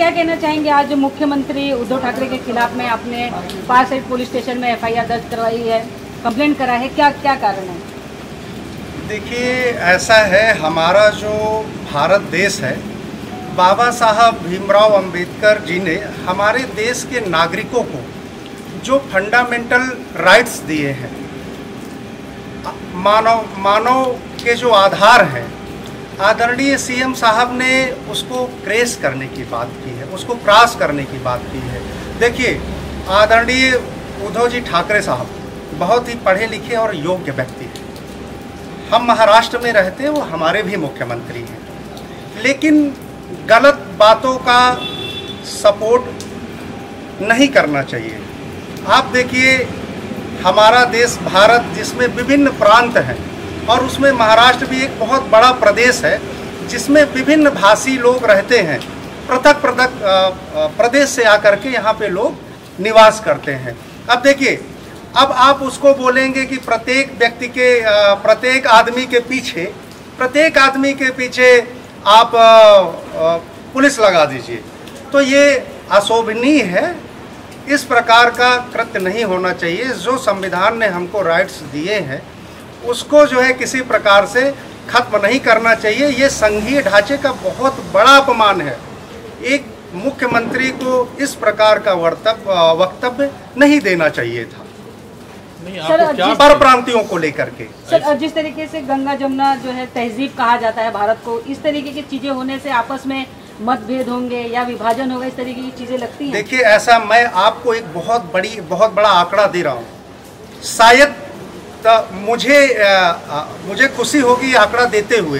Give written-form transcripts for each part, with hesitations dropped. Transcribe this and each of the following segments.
क्या कहना चाहेंगे, आज मुख्यमंत्री उद्धव ठाकरे के खिलाफ में आपने पारसाइड पुलिस स्टेशन में FIR दर्ज करवाई है, कंप्लेंट करा है, क्या क्या कारण है? देखिए, ऐसा है, हमारा जो भारत देश है, बाबा साहब भीमराव अंबेडकर जी ने हमारे देश के नागरिकों को जो फंडामेंटल राइट्स दिए हैं, मानव के जो आधार हैं, आदरणीय CM साहब ने उसको क्रेस करने की बात की है, उसको क्रॉस करने की बात की है। देखिए, आदरणीय उद्धव जी ठाकरे साहब बहुत ही पढ़े लिखे और योग्य व्यक्ति हैं। हम महाराष्ट्र में रहते हैं, वो हमारे भी मुख्यमंत्री हैं, लेकिन गलत बातों का सपोर्ट नहीं करना चाहिए। आप देखिए, हमारा देश भारत, जिसमें विभिन्न प्रांत हैं, और उसमें महाराष्ट्र भी एक बहुत बड़ा प्रदेश है जिसमें विभिन्न भाषी लोग रहते हैं, पृथक पृथक प्रदेश से आकर के यहाँ पे लोग निवास करते हैं। अब देखिए, अब आप उसको बोलेंगे कि प्रत्येक व्यक्ति के प्रत्येक आदमी के पीछे आप पुलिस लगा दीजिए, तो ये अशोभनीय है। इस प्रकार का कृत्य नहीं होना चाहिए। जो संविधान ने हमको राइट्स दिए हैं उसको जो है किसी प्रकार से खत्म नहीं करना चाहिए। ये संघीय ढांचे का बहुत बड़ा अपमान है। एक मुख्यमंत्री को इस प्रकार का वक्तव्य नहीं देना चाहिए था परप्रांतियों को लेकर के। सर, जिस तरीके से गंगा जमुना जो है तहजीब कहा जाता है भारत को, इस तरीके की चीजें होने से आपस में मतभेद होंगे या विभाजन होगा, इस तरीके की चीजें लगती हैं? देखिए, ऐसा मैं आपको एक बहुत बड़ा आंकड़ा दे रहा हूँ। शायद मुझे खुशी होगी आंकड़ा देते हुए,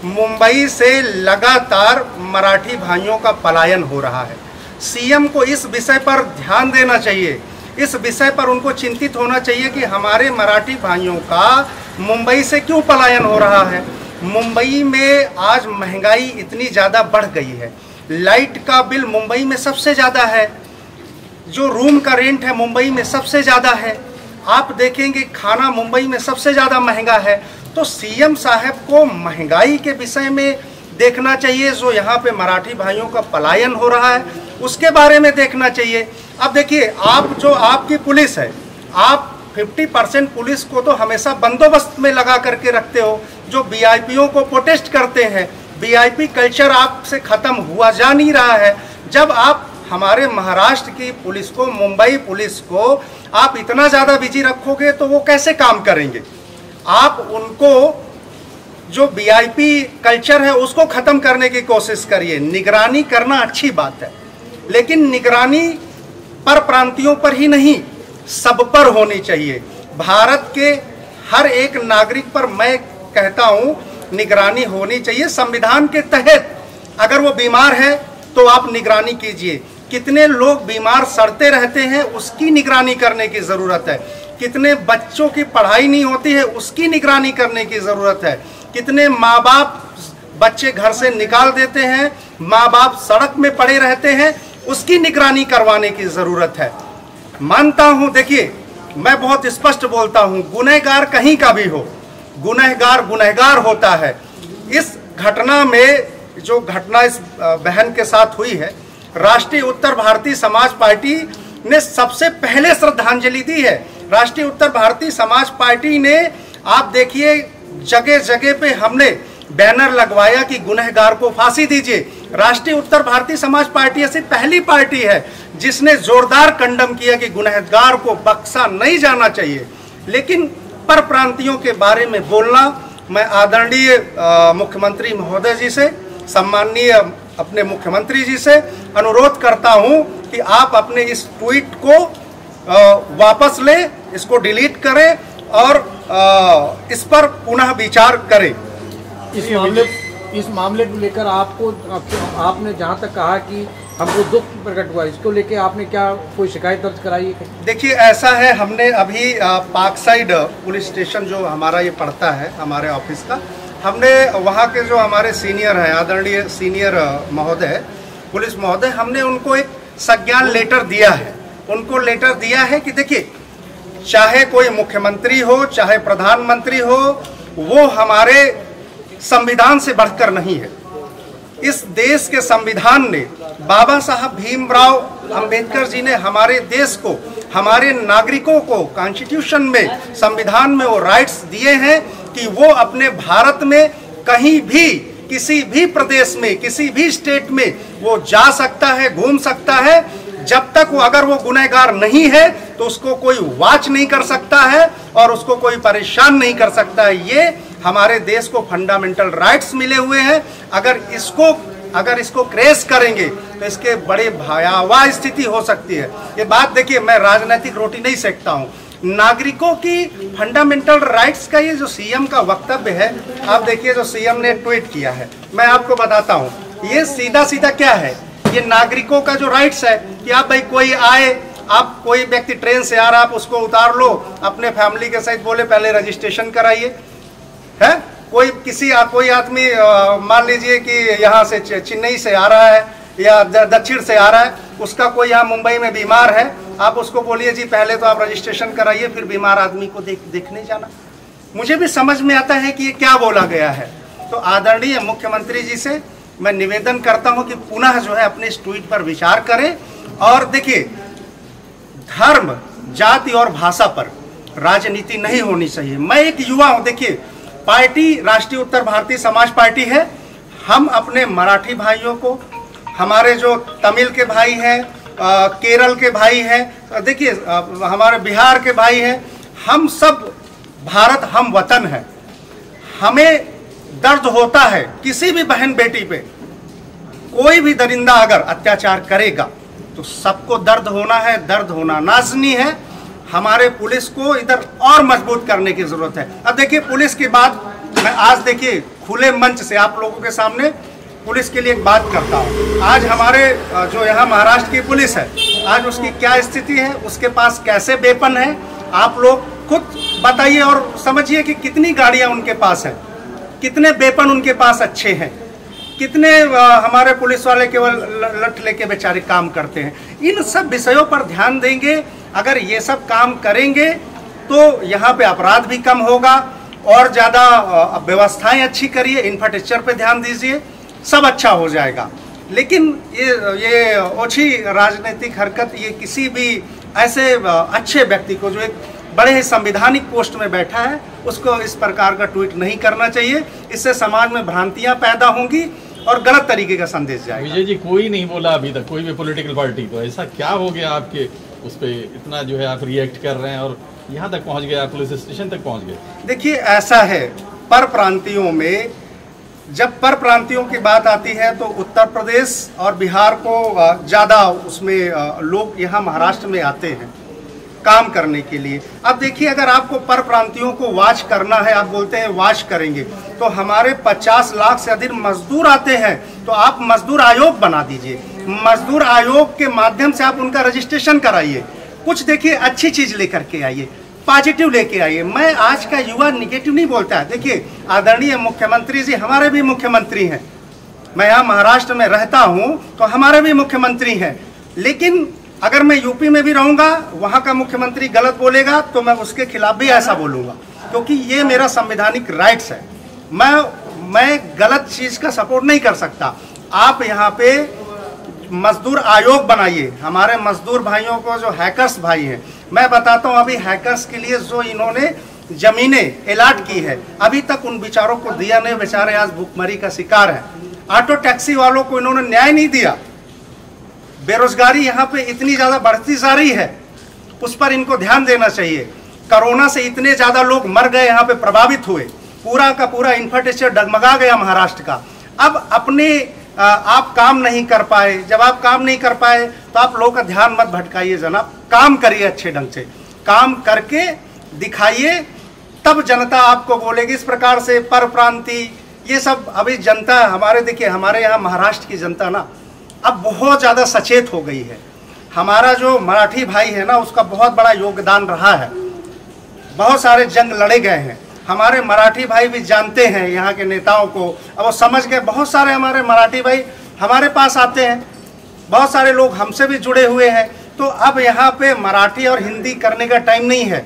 मुंबई से लगातार मराठी भाइयों का पलायन हो रहा है। CM को इस विषय पर ध्यान देना चाहिए। इस विषय पर उनको चिंतित होना चाहिए कि हमारे मराठी भाइयों का मुंबई से क्यों पलायन हो रहा है। मुंबई में आज महंगाई इतनी ज़्यादा बढ़ गई है। लाइट का बिल मुंबई में सबसे ज़्यादा है, जो रूम का रेंट है मुंबई में सबसे ज़्यादा है। आप देखेंगे खाना मुंबई में सबसे ज़्यादा महंगा है। तो CM साहब को महंगाई के विषय में देखना चाहिए, जो यहाँ पे मराठी भाइयों का पलायन हो रहा है उसके बारे में देखना चाहिए। अब देखिए, आपकी पुलिस है, आप 50% पुलिस को तो हमेशा बंदोबस्त में लगा करके रखते हो। जो VIPों को प्रोटेस्ट करते हैं, VIP कल्चर आपसे ख़त्म हुआ जा नहीं रहा है। जब आप हमारे महाराष्ट्र की पुलिस को, मुंबई पुलिस को आप इतना ज़्यादा बिजी रखोगे तो वो कैसे काम करेंगे? आप उनको जो VIP कल्चर है उसको ख़त्म करने की कोशिश करिए। निगरानी करना अच्छी बात है, लेकिन निगरानी पर प्रांतियों पर ही नहीं, सब पर होनी चाहिए। भारत के हर एक नागरिक पर मैं कहता हूँ निगरानी होनी चाहिए। संविधान के तहत अगर वो बीमार है तो आप निगरानी कीजिए। कितने लोग बीमार सड़ते रहते हैं, उसकी निगरानी करने की ज़रूरत है। कितने बच्चों की पढ़ाई नहीं होती है, उसकी निगरानी करने की ज़रूरत है। कितने माँ बाप बच्चे घर से निकाल देते हैं, माँ बाप सड़क में पड़े रहते हैं, उसकी निगरानी करवाने की ज़रूरत है। मानता हूँ, देखिए मैं बहुत स्पष्ट बोलता हूँ, गुनहगार कहीं का भी हो, गुनहगार होता है। इस घटना में जो घटना इस बहन के साथ हुई है, राष्ट्रीय उत्तर भारतीय समाज पार्टी ने सबसे पहले श्रद्धांजलि दी है। राष्ट्रीय उत्तर भारतीय समाज पार्टी ने, आप देखिए, जगह जगह पे हमने बैनर लगवाया कि गुनहगार को फांसी दीजिए। राष्ट्रीय उत्तर भारतीय समाज पार्टी ऐसी पहली पार्टी है जिसने जोरदार कंडम किया कि गुनहगार को बख्शा नहीं जाना चाहिए। लेकिन परप्रांतियों के बारे में बोलना, मैं आदरणीय मुख्यमंत्री महोदय जी से, सम्माननीय अपने मुख्यमंत्री जी से अनुरोध करता हूं कि आप अपने इस ट्वीट को वापस लें, इसको डिलीट करें और इस पर पुनः विचार करें। इस मामले को लेकर आपने जहां तक कहा कि हमको दुख प्रकट हुआ, इसको लेकर आपने क्या कोई शिकायत दर्ज कराई है? देखिए, ऐसा है, हमने अभी पार्कसाइड पुलिस स्टेशन जो हमारा ये पड़ता है, हमारे ऑफिस का, हमने वहाँ के जो हमारे सीनियर हैं, आदरणीय सीनियर महोदय, पुलिस महोदय, हमने उनको एक संज्ञान लेटर दिया है। उनको लेटर दिया है कि देखिए, चाहे कोई मुख्यमंत्री हो, चाहे प्रधानमंत्री हो, वो हमारे संविधान से बढ़कर नहीं है। इस देश के संविधान ने, बाबा साहब भीमराव अंबेडकर जी ने हमारे देश को, हमारे नागरिकों को कॉन्स्टिट्यूशन में, संविधान में वो राइट्स दिए हैं कि वो अपने भारत में कहीं भी, किसी भी प्रदेश में, किसी भी स्टेट में वो जा सकता है, घूम सकता है। जब तक वो, अगर वो गुनहगार नहीं है तो उसको कोई वॉच नहीं कर सकता है और उसको कोई परेशान नहीं कर सकता है। ये हमारे देश को फंडामेंटल राइट्स मिले हुए हैं। अगर इसको क्रेश करेंगे तो इसके बड़े भयावह स्थिति हो सकती है। ये बात देखिए, मैं राजनीतिक रोटी नहीं सेकता हूँ। नागरिकों की फंडामेंटल राइट्स का ये जो सीएम का वक्तव्य है, आप देखिए जो सीएम ने ट्वीट किया है, मैं आपको बताता हूँ। ये सीधा सीधा क्या है, ये नागरिकों का जो राइट्स है कि आप भाई कोई आए, आप कोई व्यक्ति ट्रेन से आ रहा, आप उसको उतार लो, अपने फैमिली के साथ बोले पहले रजिस्ट्रेशन कराइए, है। कोई आदमी मान लीजिए कि यहाँ से चेन्नई से आ रहा है या दक्षिण से आ रहा है, उसका कोई यहाँ मुंबई में बीमार है, आप उसको बोलिए जी पहले तो आप रजिस्ट्रेशन कराइए, फिर बीमार आदमी को देखने जाना। मुझे भी समझ में आता है कि ये क्या बोला गया है। तो आदरणीय मुख्यमंत्री जी से मैं निवेदन करता हूं कि पुनः जो है अपने इस ट्वीट पर विचार करें। और देखिए, धर्म, जाति और भाषा पर राजनीति नहीं होनी चाहिए। मैं एक युवा हूं, देखिए पार्टी राष्ट्रीय उत्तर भारतीय समाज पार्टी है। हम अपने मराठी भाइयों को, हमारे जो तमिल के भाई हैं, केरल के भाई हैं, देखिए हमारे बिहार के भाई हैं, हम सब भारत हम वतन है। हमें दर्द होता है किसी भी बहन बेटी पे कोई भी दरिंदा अगर अत्याचार करेगा तो सबको दर्द होना है, दर्द होना नाज़नी है। हमारे पुलिस को इधर और मजबूत करने की जरूरत है। अब देखिए, पुलिस की बात मैं आज देखिए खुले मंच से आप लोगों के सामने पुलिस के लिए एक बात करता हूँ। आज हमारे जो यहाँ महाराष्ट्र की पुलिस है, आज उसकी क्या स्थिति है, उसके पास कैसे वेपन है, आप लोग खुद बताइए और समझिए कि कितनी गाड़ियाँ उनके पास है, कितने वेपन उनके पास अच्छे हैं, कितने हमारे पुलिस वाले केवल लठ लेके बेचारे काम करते हैं। इन सब विषयों पर ध्यान देंगे। अगर ये सब काम करेंगे तो यहाँ पे अपराध भी कम होगा और ज़्यादा व्यवस्थाएं अच्छी करिए, इंफ्रास्ट्रक्चर पे ध्यान दीजिए, सब अच्छा हो जाएगा। लेकिन ये ओछी राजनीतिक हरकत, ये किसी भी ऐसे अच्छे व्यक्ति को जो एक बड़े ही संवैधानिक पोस्ट में बैठा है, उसको इस प्रकार का ट्वीट नहीं करना चाहिए। इससे समाज में भ्रांतियां पैदा होंगी और गलत तरीके का संदेश जाएगा। विजय जी, कोई नहीं बोला अभी तक, कोई भी पॉलिटिकल पार्टी, तो ऐसा क्या हो गया आपके उस पर इतना जो है आप रिएक्ट कर रहे हैं और यहाँ तक पहुँच गए, पुलिस स्टेशन तक पहुँच गए? देखिए, ऐसा है, पर प्रांतियों में जब पर प्रांतियों की बात आती है तो उत्तर प्रदेश और बिहार को ज़्यादा उसमें लोग यहाँ महाराष्ट्र में आते हैं काम करने के लिए। अब देखिए, अगर आपको पर प्रांतियों को वॉच करना है, आप बोलते हैं वॉच करेंगे, तो हमारे 50 लाख से अधिक मजदूर आते हैं, तो आप मजदूर आयोग बना दीजिए। मजदूर आयोग के माध्यम से आप उनका रजिस्ट्रेशन कराइए। कुछ देखिए अच्छी चीज लेकर के आइए, पॉजिटिव लेके आइए। मैं आज का युवा निगेटिव नहीं बोलता है। देखिए, आदरणीय मुख्यमंत्री जी हमारे भी मुख्यमंत्री हैं, मैं यहाँ महाराष्ट्र में रहता हूँ तो हमारे भी मुख्यमंत्री हैं। लेकिन अगर मैं यूपी में भी रहूंगा, वहाँ का मुख्यमंत्री गलत बोलेगा तो मैं उसके खिलाफ भी ऐसा बोलूँगा, क्योंकि ये मेरा संवैधानिक राइट्स है। मैं गलत चीज़ का सपोर्ट नहीं कर सकता। आप यहाँ पे मजदूर आयोग बनाइए। हमारे मजदूर भाइयों को, जो हैकर्स भाई हैं, मैं बताता हूँ, अभी हैकर्स के लिए जो इन्होंने जमीनें अलॉट की है, अभी तक उन बेचारों को दिया नहीं। बेचारे आज भूखमरी का शिकार है। ऑटो टैक्सी वालों को इन्होंने न्याय नहीं दिया। बेरोजगारी यहाँ पे इतनी ज़्यादा बढ़ती जा रही है, उस पर इनको ध्यान देना चाहिए। कोरोना से इतने ज़्यादा लोग मर गए, यहाँ पे प्रभावित हुए, पूरा का पूरा इंफ्रास्ट्रक्चर डगमगा गया महाराष्ट्र का। अब अपने आप काम नहीं कर पाए। जब आप काम नहीं कर पाए तो आप लोगों का ध्यान मत भटकाइए जनाब, काम करिए, अच्छे ढंग से काम करके दिखाइए, तब जनता आपको बोलेगी। इस प्रकार से पर प्रांति ये सब अभी जनता हमारे, देखिए हमारे यहाँ महाराष्ट्र की जनता ना अब बहुत ज़्यादा सचेत हो गई है। हमारा जो मराठी भाई है ना, उसका बहुत बड़ा योगदान रहा है, बहुत सारे जंग लड़े गए हैं। हमारे मराठी भाई भी जानते हैं यहाँ के नेताओं को, अब वो समझ गए। बहुत सारे हमारे मराठी भाई हमारे पास आते हैं, बहुत सारे लोग हमसे भी जुड़े हुए हैं। तो अब यहाँ पे मराठी और हिंदी करने का टाइम नहीं है।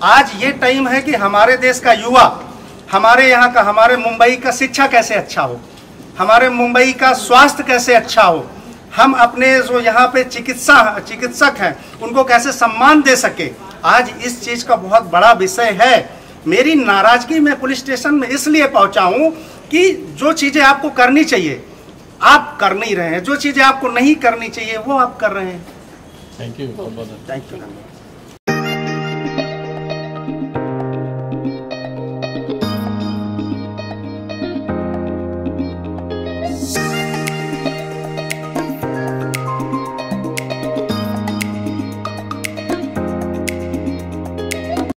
आज ये टाइम है कि हमारे देश का युवा, हमारे यहाँ का, हमारे मुंबई का शिक्षा कैसे अच्छा हो, हमारे मुंबई का स्वास्थ्य कैसे अच्छा हो, हम अपने जो यहाँ पे चिकित्सक हैं उनको कैसे सम्मान दे सके। आज इस चीज़ का बहुत बड़ा विषय है। मेरी नाराजगी मैं पुलिस स्टेशन में इसलिए पहुँचा हूँ कि जो चीज़ें आपको करनी चाहिए आप कर नहीं रहे हैं, जो चीज़ें आपको नहीं करनी चाहिए वो आप कर रहे हैं। Thank you. Thank you.